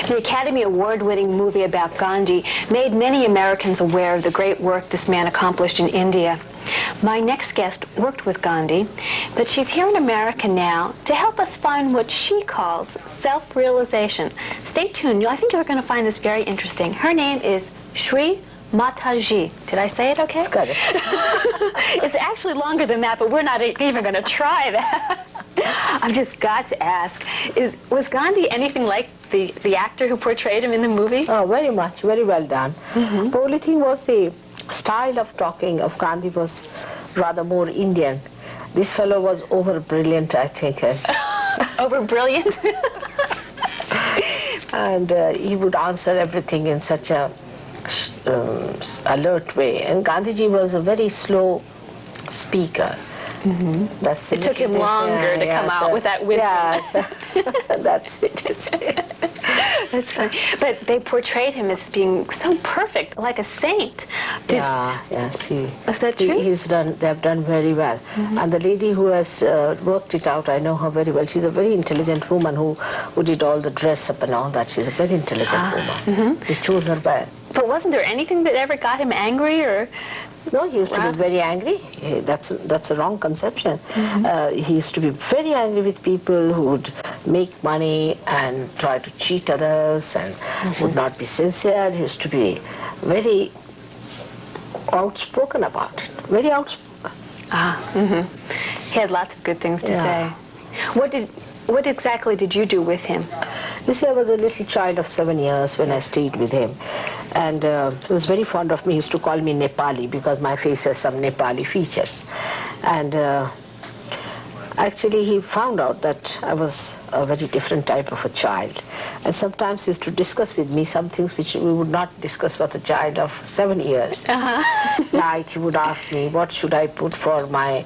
The Academy Award-winning movie about Gandhi made many Americans aware of the great work this man accomplished in India. My next guest worked with Gandhi, but she's here in America now to help us find what she calls self-realization. Stay tuned. I think you're going to find this very interesting. Her name is Sri Mataji. Did I say it okay? It's good. It's actually longer than that, but we're not even going to try that. I've just got to ask, was Gandhi anything like the actor who portrayed him in the movie? Oh, very much. Very well done. Mm-hmm. The only thing was the style of talking of Gandhi was rather more Indian. This fellow was over-brilliant, I think. Over-brilliant? And he would answer everything in such a alert way. And Gandhiji was a very slow speaker. Mm-hmm. That's it took him longer to come out with that wisdom. Yes, that's it. That's funny. But they portrayed him as being so perfect, like a saint. Yes. Is that true? They have done very well. Mm-hmm. And the lady who has worked it out, I know her very well. She's a very intelligent woman who did all the dress up and all that. She's a very intelligent woman. Mm-hmm. They chose her well. But wasn't there anything that ever got him angry, or? No, he used to be very angry. That's a wrong conception. Mm-hmm. He used to be very angry with people who would make money and try to cheat others and would not be sincere. He used to be very outspoken about it. Very outspoken. He had lots of good things to say. What exactly did you do with him? You see, I was a little child of 7 years when I stayed with him. And he was very fond of me. He used to call me Nepali because my face has some Nepali features. And actually, he found out that I was a very different type of a child. And sometimes he used to discuss with me some things which we would not discuss with a child of 7 years. Like he would ask me, what should I put for my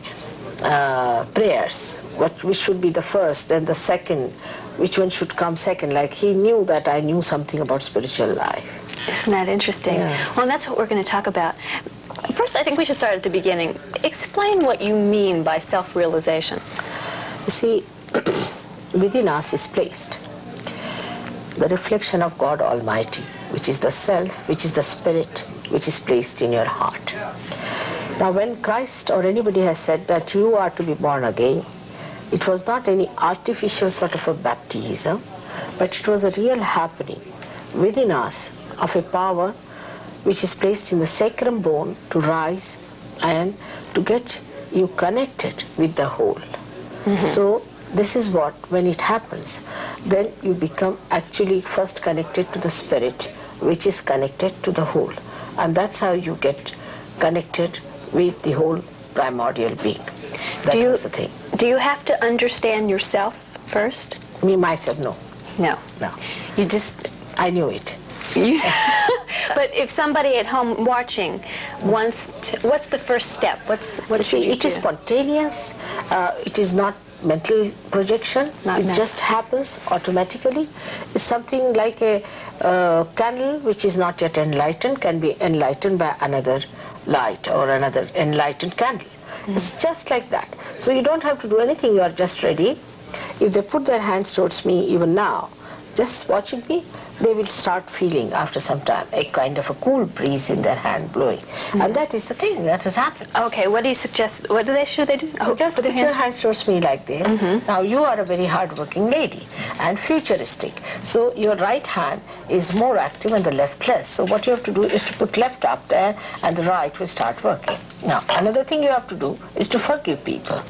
prayers? Which should be the first, then the second, which one should come second? Like he knew that I knew something about spiritual life. Isn't that interesting? Yeah. Well, that's what we're going to talk about. First, I think we should start at the beginning. Explain what you mean by self-realization. You see, within us is placed the reflection of God Almighty, which is the self, which is the spirit, which is placed in your heart. Now, when Christ or anybody has said that you are to be born again, it was not any artificial sort of a baptism, but it was a real happening within us of a power which is placed in the sacrum bone to rise and to get you connected with the whole. Mm-hmm. So this is what, when it happens, then you become actually first connected to the spirit, which is connected to the whole. And that's how you get connected with the whole primordial being. That was the thing. Do you have to understand yourself first? Me, myself, no. No. No. You just... I knew it. But if somebody at home watching wants to, what's the first step? What should you do? It is spontaneous. It is not mental projection. It just happens automatically. It's something like a candle which is not yet enlightened can be enlightened by another light or another enlightened candle. It's just like that. So you don't have to do anything. You are just ready. If they put their hands towards me even now, just watching me, they will start feeling after some time a kind of a cool breeze in their hand blowing. And that is the thing that has happened. Okay, what do you suggest? Should they do? Oh, just put your hands towards me like this. Now you are a very hard-working lady and futuristic. So your right hand is more active and the left less. So what you have to do is to put left up there and the right will start working. Now another thing you have to do is to forgive people.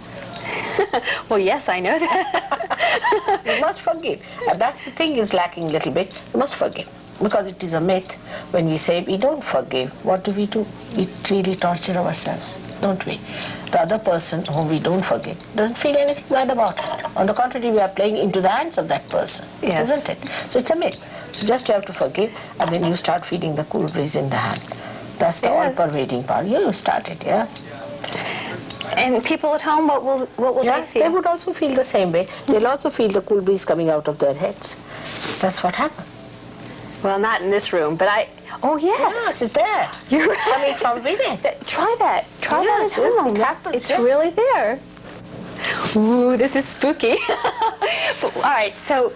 Well, yes, I know that. You must forgive. And that's the thing is lacking a little bit. You must forgive. Because it is a myth. When we say we don't forgive, what do? We really torture ourselves, don't we? The other person whom we don't forgive doesn't feel anything bad about it. On the contrary, we are playing into the hands of that person, isn't it? So it's a myth. So just you have to forgive, and then you start feeling the cool breeze in the hand. That's the all-pervading power. You started, yes. And people at home, what will they feel? They would also feel the same way. They'll also feel the cool breeze coming out of their heads. That's what happened. Well, not in this room, but oh yes. Yes, it's there. You're right. Coming from within. Try that. Try that at home. It happens. It's really there. Ooh, this is spooky. All right, so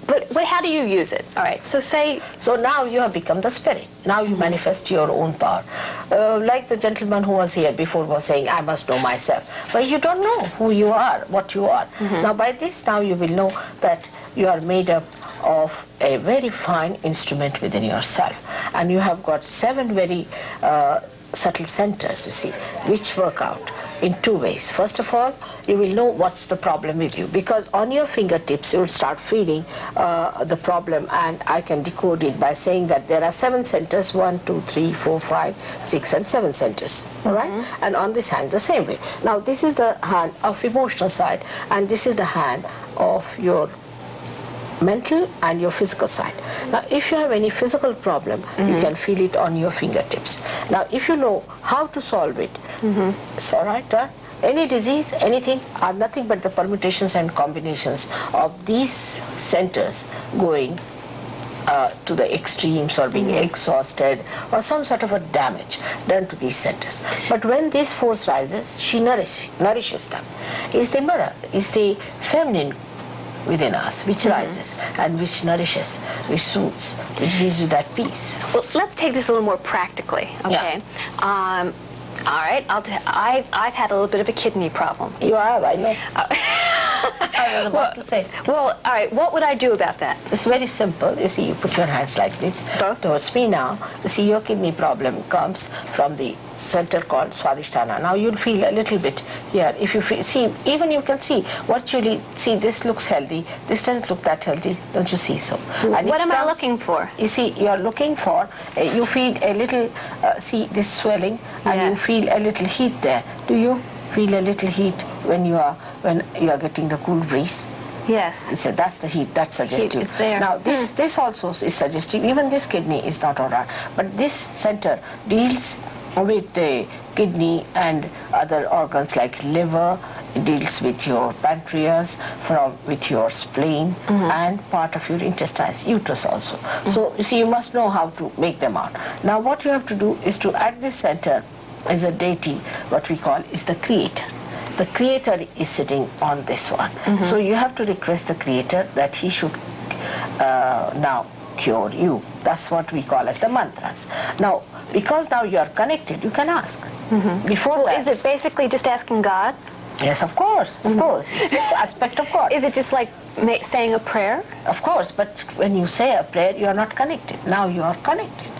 But how do you use it? All right, so say... So now you have become the spirit. Now you manifest your own power. Like the gentleman who was here before was saying, I must know myself. But you don't know who you are, what you are. Now by this, now you will know that you are made up of a very fine instrument within yourself. And you have got 7 very subtle centers, you see, which work out in 2 ways. First of all, you will know what's the problem with you, because on your fingertips you will start feeling the problem, and I can decode it by saying that there are 7 centers, 1, 2, 3, 4, 5, 6 and 7 centers, all right? And on this hand the same way. Now this is the hand of emotional side, and this is the hand of your mental and your physical side. Now if you have any physical problem, you can feel it on your fingertips. Now if you know how to solve it, it's all right, any disease, anything, are nothing but the permutations and combinations of these centers going to the extremes, or being exhausted, or some sort of a damage done to these centers. But when this force rises, she nourishes them. Is the mirror, is the feminine within us, which rises and which nourishes, which soothes, which gives you that peace. Well, let's take this a little more practically, okay? Yeah. All right, I've had a little bit of a kidney problem. You have, I know. I was about to say. Well, all right, what would I do about that? It's very simple. You see, you put your hands like this towards me now. You see, your kidney problem comes from the center called Swadhisthana. Now you'll feel a little bit here. If you feel, see, even you can see, virtually, see, this looks healthy, this doesn't look that healthy, don't you see so? And what am I looking for? You see, you're looking for, you feel a little, see this swelling, and you feel a little heat there. Do you feel a little heat when you are getting the cool breeze? Yes. So that's the heat, that's suggestive. Heat is there. Now this also is suggestive. Even this kidney is not all right, but this center deals with the kidney and other organs like liver. It deals with your pancreas, with your spleen, and part of your intestines, uterus also. So you see, you must know how to make them out. Now what you have to do is to, at this center is a deity, what we call is the creator. The creator is sitting on this one. So you have to request the creator that he should now cure you. That's what we call as the mantras. Now, because now you are connected, you can ask. Before that, is it basically just asking God? Yes, of course, of course. It's the aspect of God. Is it just like saying a prayer? Of course, but when you say a prayer, you are not connected. Now you are connected.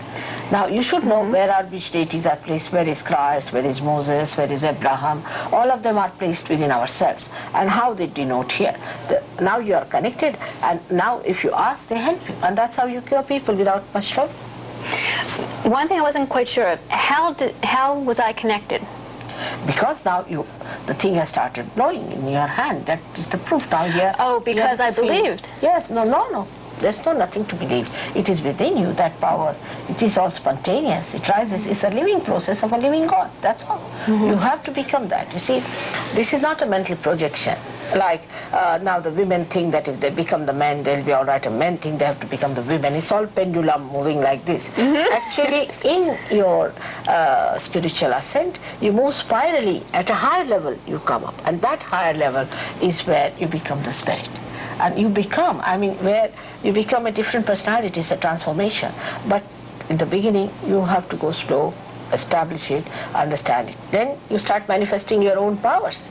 Now you should know where are which deities are placed, where is Christ, where is Moses, where is Abraham. All of them are placed within ourselves, and how they denote here. Now you are connected, and now if you ask, they help you, and that's how you cure people without much trouble. One thing I wasn't quite sure of, how was I connected? Because now the thing has started blowing in your hand. That is the proof now here. Oh, because I believed. Yes, no. There's nothing to believe. It is within you, that power. It is all spontaneous. It rises. It's a living process of a living God. That's all. You have to become that. You see, this is not a mental projection. Like now the women think that if they become the men, they'll be all right. And men think they have to become the women. It's all pendulum moving like this. Actually, in your spiritual ascent, you move spirally. At a higher level, you come up. And that higher level is where you become the spirit. And you become, where you become a different personality. It's a transformation. But in the beginning, you have to go slow, establish it, understand it. Then you start manifesting your own powers.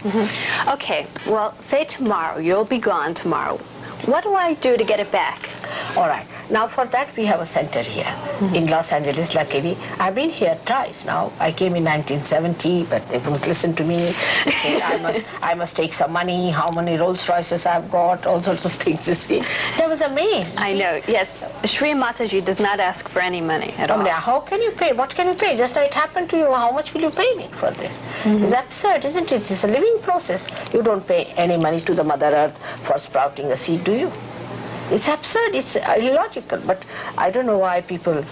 Okay, well, say tomorrow, you'll be gone tomorrow. What do I do to get it back? All right. Now for that we have a center here in Los Angeles, luckily. I've been here twice now. I came in 1970, but they wouldn't listen to me. They said I must take some money, how many Rolls Royces I've got, all sorts of things, you see. That was amazing. I know, yes. Sri Mataji does not ask for any money at all. How can you pay? What can you pay? Just now it happened to you. How much will you pay me for this? It's absurd, isn't it? It's a living process. You don't pay any money to the Mother Earth for sprouting a seed, do you? It's absurd, it's illogical, but I don't know why people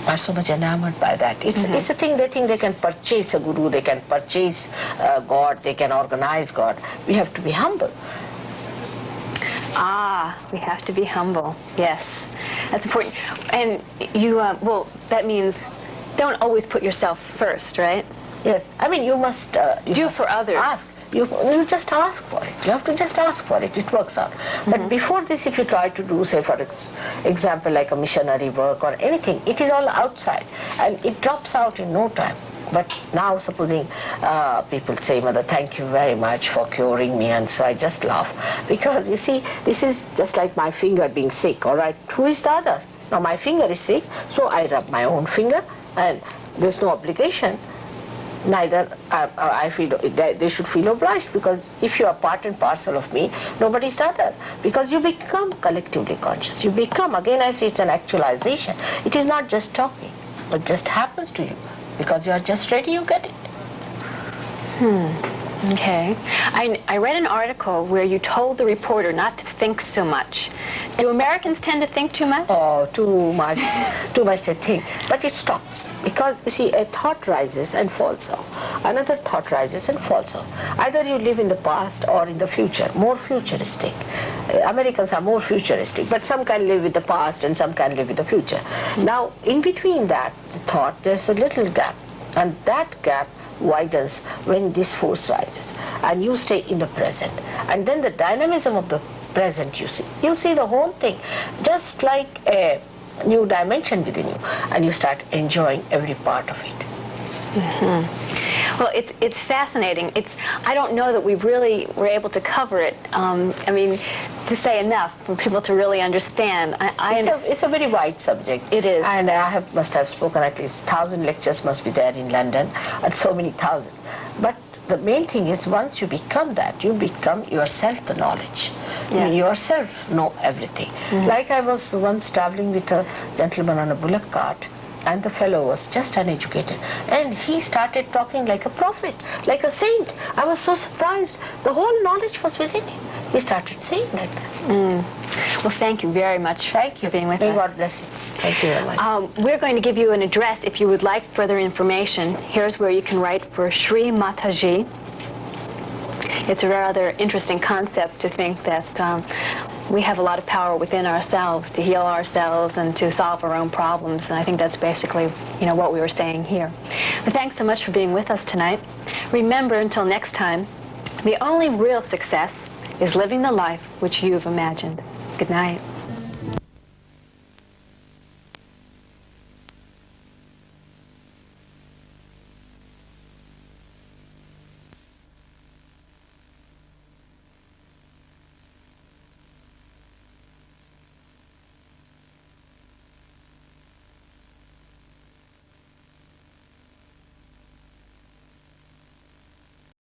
are so much enamored by that. It's a thing, they think they can purchase a guru, they can purchase God, they can organize God. We have to be humble. We have to be humble, yes. That's important. And you, well, that means don't always put yourself first, right? Yes, you must... do for others. Ask. You just ask for it. You have to just ask for it. It works out. But before this, if you try to do, say, for example, like a missionary work or anything, it is all outside. And it drops out in no time. But now, supposing people say, Mother, thank you very much for curing me, and so I just laugh. Because, you see, this is just like my finger being sick, all right? Who is the other? Now, my finger is sick, so I rub my own finger, and there's no obligation. Neither I feel they should feel obliged, because if you are part and parcel of me, nobody's the other. Because you become collectively conscious. You become, again I say, it's an actualization. It is not just talking. It just happens to you. Because you are just ready, you get it. Okay. I read an article where you told the reporter not to think so much. Do Americans tend to think too much? Oh, too much they think. But it stops. Because, you see, a thought rises and falls off. Another thought rises and falls off. Either you live in the past or in the future, more futuristic. Americans are more futuristic, but some can live with the past and some can live with the future. Now, in between that thought, there's a little gap. And that gap widens when this force rises. And you stay in the present. And then the dynamism of the present you see. You see the whole thing, just like a new dimension within you. And you start enjoying every part of it. Well, it's fascinating. I don't know that we really were able to cover it. I mean, to say enough for people to really understand. It's a very wide subject. It is. And I must have spoken at least 1,000 lectures must be there in London, and so many thousands. But the main thing is, once you become that, you become yourself the knowledge. Yes. You yourself know everything. Like I was once traveling with a gentleman on a bullock cart, and the fellow was just uneducated, and he started talking like a prophet, like a saint. I was so surprised. The whole knowledge was within him. He started saying like that. Well, thank you very much for being with us. May God bless you. Thank you very much. We're going to give you an address if you would like further information. Here's where you can write for Sri Mataji. It's a rather interesting concept to think that we have a lot of power within ourselves to heal ourselves and to solve our own problems. And I think that's basically, what we were saying here. But thanks so much for being with us tonight. Remember, until next time, the only real success is living the life which you've imagined. Good night.